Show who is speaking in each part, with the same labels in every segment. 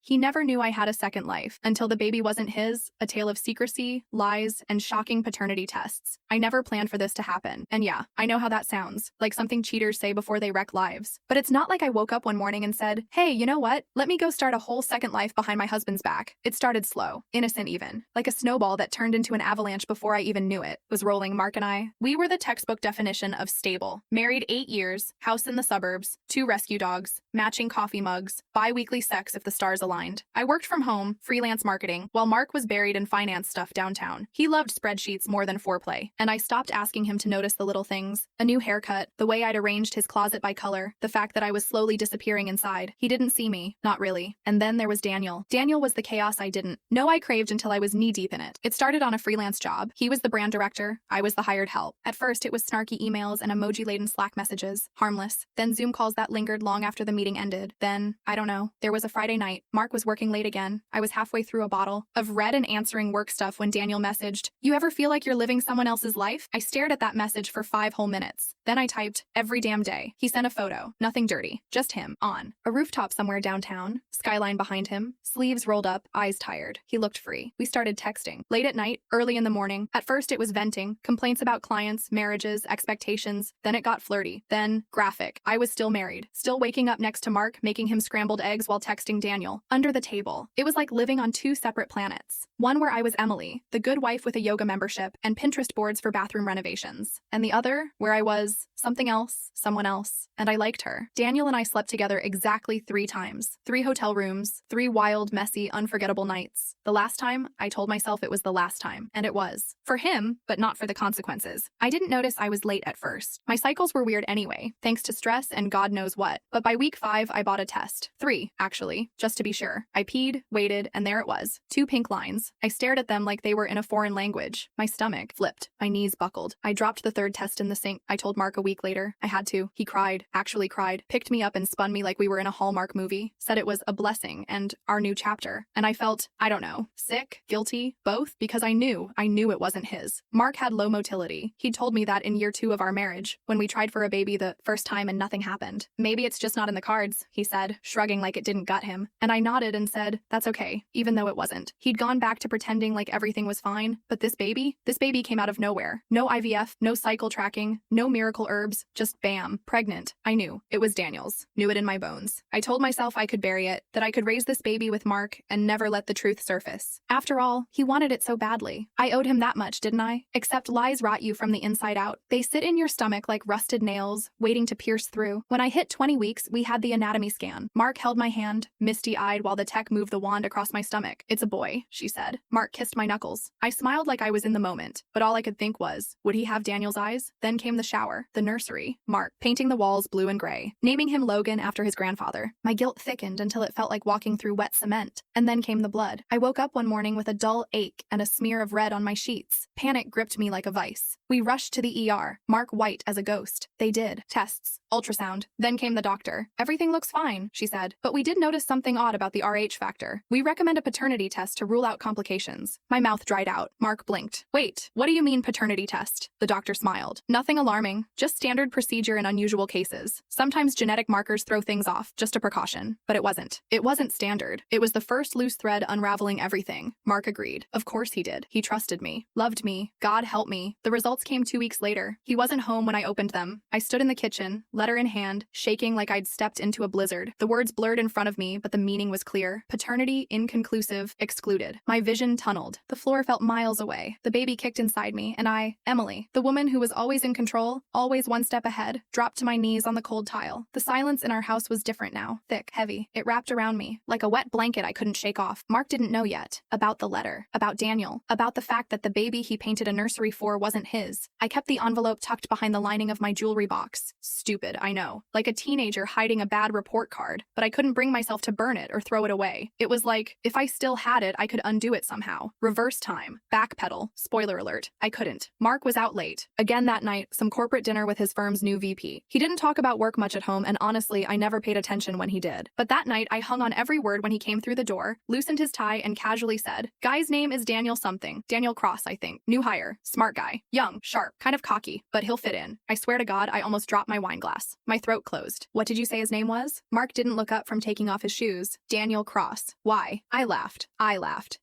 Speaker 1: He never knew I had a second life until the baby wasn't his, a tale of secrecy, lies, and shocking paternity tests. I never planned for this to happen. And yeah, I know how that sounds, like something cheaters say before they wreck lives. But it's not like I woke up one morning and said, hey, you know what? Let me go start a whole second life behind my husband's back. It started slow, innocent even, like a snowball that turned into an avalanche before I even knew it. Was rolling Mark and I. We were the textbook definition of stable. Married 8 years, house in the suburbs, 2 rescue dogs, matching coffee mugs, bi-weekly sex if the stars aligned. I worked from home, freelance marketing, while Mark was buried in finance stuff downtown. He loved spreadsheets more than foreplay, and I stopped asking him to notice the little things. A new haircut, the way I'd arranged his closet by color, the fact that I was slowly disappearing inside. He didn't see me, not really. And then there was Daniel. Daniel was the chaos I didn't know I craved until I was knee-deep in it. It started on a freelance job. He was the brand director, I was the hired help. At first, it was snarky emails and emoji-laden Slack messages, harmless. Then Zoom calls that lingered long after the meeting ended. Then, I don't know, there was a Friday night. Mark was working late again. I was halfway through a bottle of red and answering work stuff when Daniel messaged, "You ever feel like you're living someone else's life?" I stared at that message for 5 whole minutes. Then I typed, "Every damn day." He sent a photo, nothing dirty, just him, on a rooftop somewhere downtown, skyline behind him, sleeves rolled up, eyes tired. He looked free. We started texting. Late at night, early in the morning. At first it was venting, complaints about clients, marriages, expectations. Then it got flirty. Then, graphic. I was still married. Still waking up next to Mark, making him scrambled eggs while texting Daniel. Under the table. It was like living on 2 separate planets. One where I was Emily, the good wife with a yoga membership and Pinterest boards for bathroom renovations. And the other, where I was something else, someone else. And I liked her. Daniel and I slept together exactly 3 times. 3 hotel rooms, 3 wild, messy, unforgettable nights. The last time, I told myself it was the last time. And it was. For him, but not for the consequences. I didn't notice I was late at first. My cycles were weird anyway, thanks to stress and God knows what. But by week 5, I bought a test. 3, actually, just to be sure. I peed, waited, and there it was. 2 pink lines. I stared at them like they were in a foreign language. My stomach flipped. My knees buckled. I dropped the 3rd test in the sink. I told Mark a week later. I had to. He cried, actually cried, picked me up and spun me like we were in a Hallmark movie, said it was a blessing and our new chapter. And I felt, I don't know, sick, guilty, both, because I knew it wasn't his. Mark had low motility. He'd told me that in year 2 of our marriage, when we tried for a baby the first time and nothing happened. Maybe it's just not in the cards, he said, shrugging like it didn't gut him. And I nodded and said, that's okay, even though it wasn't. He'd gone back to pretending like everything was fine, but this baby came out of nowhere. No IVF, no cycle tracking, no miracle herbs, just bam, pregnant. I knew. It was Daniel's. Knew it in my bones. I told myself I could bury it, that I could raise this baby with Mark and never let the truth surface. After all, he wanted it so badly. I owed him that much, didn't I? Except lies rot you from the inside out. They sit in your stomach like rusted nails, waiting to pierce through. When I hit 20 weeks, we had the anatomy scan. Mark held my hand, misty-eyed while the tech moved the wand across my stomach. It's a boy, she said. Mark kissed my knuckles. I smiled like I was in the moment, but all I could think was, would he have Daniel's eyes? Then came the shower, the nursery, Mark, painting the walls blue and gray, naming him Logan after his grandfather. My guilt thickened until it felt like walking through wet cement. And then came the blood. I woke up one morning with a dull ache and a smear of red on my sheets. Panic gripped me like a vice. We rushed to the ER, Mark white as a ghost. They did. Tests. Ultrasound. Then came the doctor. Everything looks fine, she said. But we did notice something odd about the RH factor. We recommend a paternity test to rule out complications. My mouth dried out. Mark blinked. Wait, what do you mean paternity test? The doctor smiled. Nothing alarming. Just standard procedure in unusual cases. Sometimes genetic markers throw things off, just a precaution. But it wasn't. It wasn't standard. It was the first loose thread unraveling everything. Mark agreed. Of course he did. He trusted me. Loved me. God help me. The results came 2 weeks later. He wasn't home when I opened them. I stood in the kitchen, letter in hand, shaking like I'd stepped into a blizzard. The words blurred in front of me, but the meaning was clear. Paternity, inconclusive, excluded. My vision tunneled. The floor felt miles away. The baby kicked inside me, and I, Emily, the woman who was always in control, always one step ahead, dropped to my knees on the cold tile. The silence in our house was different now. Thick, heavy. It wrapped around me, like a wet blanket I couldn't shake off. Mark didn't know yet. About the letter. About Daniel. About the fact that the baby he painted a nursery for wasn't his. I kept the envelope tucked behind the lining of my jewelry box. Stupid, I know. Like a teenager hiding a bad report card. But I couldn't bring myself to burn it or throw it away. It was like, if I still had it, I could undo it somehow. Reverse time. Backpedal. Spoiler alert. I couldn't. Mark was out late. Again that night, some corporate dinner with his firm's new VP. He didn't talk about work much at home, and honestly, I never paid attention when he did. But that night, I hung on every word when he came through the door, loosened his tie, and casually said, "Guy's name is Daniel something. Daniel Cross, I think. New hire. Smart guy. Young. Sharp. Kind of cocky. But he'll fit in." I swear to God, I almost dropped my wine glass. glass. My throat closed. What did you say his name was? Mark didn't look up from taking off his shoes. Daniel Cross. Why? I laughed.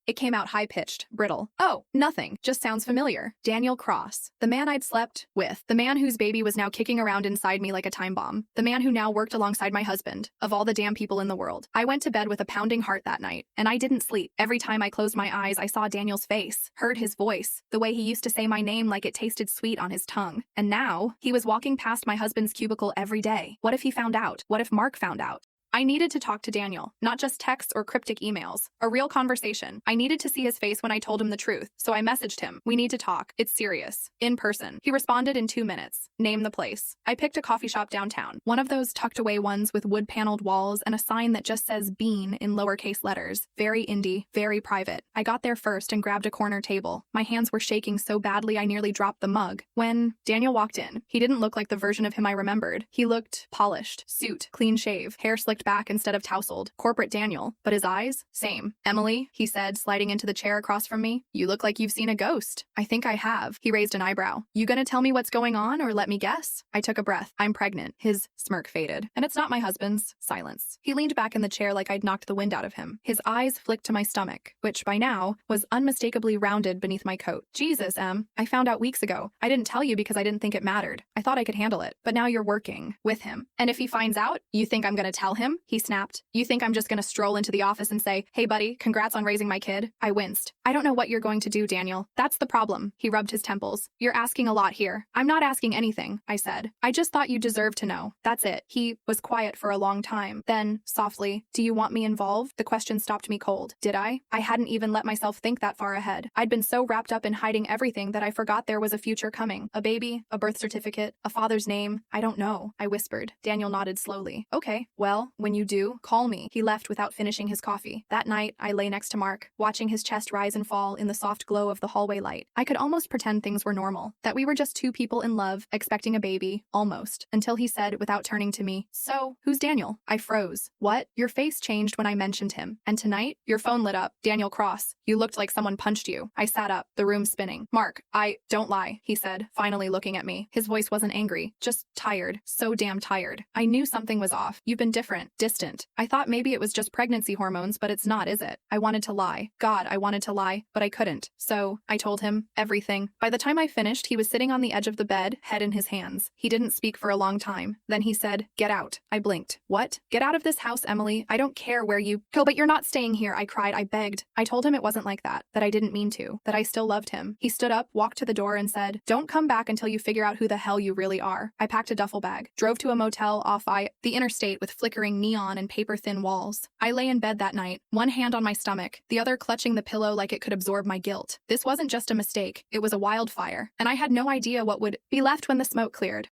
Speaker 1: It came out high-pitched, brittle. Oh, nothing. Just sounds familiar. Daniel Cross. The man I'd slept with. The man whose baby was now kicking around inside me like a time bomb. The man who now worked alongside my husband. Of all the damn people in the world. I went to bed with a pounding heart that night, and I didn't sleep. Every time I closed my eyes, I saw Daniel's face, heard his voice, the way he used to say my name like it tasted sweet on his tongue. And now, he was walking past my husband's cubicle every day. What if he found out? What if Mark found out? I needed to talk to Daniel, not just texts or cryptic emails. A real conversation. I needed to see his face when I told him the truth, so I messaged him. We need to talk. It's serious. In person. He responded in 2 minutes. Name the place. I picked a coffee shop downtown. One of those tucked away ones with wood-paneled walls and a sign that just says Bean in lowercase letters. Very indie, very private. I got there first and grabbed a corner table. My hands were shaking so badly I nearly dropped the mug. When Daniel walked in, he didn't look like the version of him I remembered. He looked polished, suit, clean shave, hair slicked back instead of tousled. Corporate Daniel. But his eyes? Same. Emily, he said, sliding into the chair across from me. You look like you've seen a ghost. I think I have. He raised an eyebrow. You gonna tell me what's going on or let me guess? I took a breath. I'm pregnant. His smirk faded. And it's not my husband's. Silence. He leaned back in the chair like I'd knocked the wind out of him. His eyes flicked to my stomach, which by now was unmistakably rounded beneath my coat. Jesus, Em. I found out weeks ago. I didn't tell you because I didn't think it mattered. I thought I could handle it. But now you're working with him. And if he finds out, you think I'm gonna tell him? He snapped. You think I'm just gonna stroll into the office and say, hey buddy, congrats on raising my kid? I winced. I don't know what you're going to do, Daniel. That's the problem. He rubbed his temples. You're asking a lot here. I'm not asking anything, I said. I just thought you deserved to know. That's it. He was quiet for a long time. Then, softly, do you want me involved? The question stopped me cold. Did I? I hadn't even let myself think that far ahead. I'd been so wrapped up in hiding everything that I forgot there was a future coming. A baby, a birth certificate, a father's name. I don't know, I whispered. Daniel nodded slowly. Okay, well, when you do, call me. He left without finishing his coffee. That night, I lay next to Mark, watching his chest rise and fall in the soft glow of the hallway light. I could almost pretend things were normal, that we were just two people in love, expecting a baby, almost, until he said without turning to me, so, who's Daniel? I froze. What? Your face changed when I mentioned him. And tonight, your phone lit up. Daniel Cross. You looked like someone punched you. I sat up, the room spinning. Mark, don't lie, he said, finally looking at me. His voice wasn't angry, just tired. So damn tired. I knew something was off. You've been different, distant. I thought maybe it was just pregnancy hormones, but it's not, is it? I wanted to lie. God, I wanted to lie, but I couldn't. So, I told him everything. By the time I finished, he was sitting on the edge of the bed, head in his hands. He didn't speak for a long time. Then he said, get out. I blinked. What? Get out of this house, Emily. I don't care where you go, but you're not staying here, I cried. I begged. I told him it wasn't like that I didn't mean to, that I still loved him. He stood up, walked to the door and said, don't come back until you figure out who the hell you really are. I packed a duffel bag, drove to a motel off the interstate with flickering neon and paper-thin walls. I lay in bed that night, one hand on my stomach, the other clutching the pillow like it could absorb my guilt. This wasn't just a mistake, it was a wildfire, and I had no idea what would be left when the smoke cleared.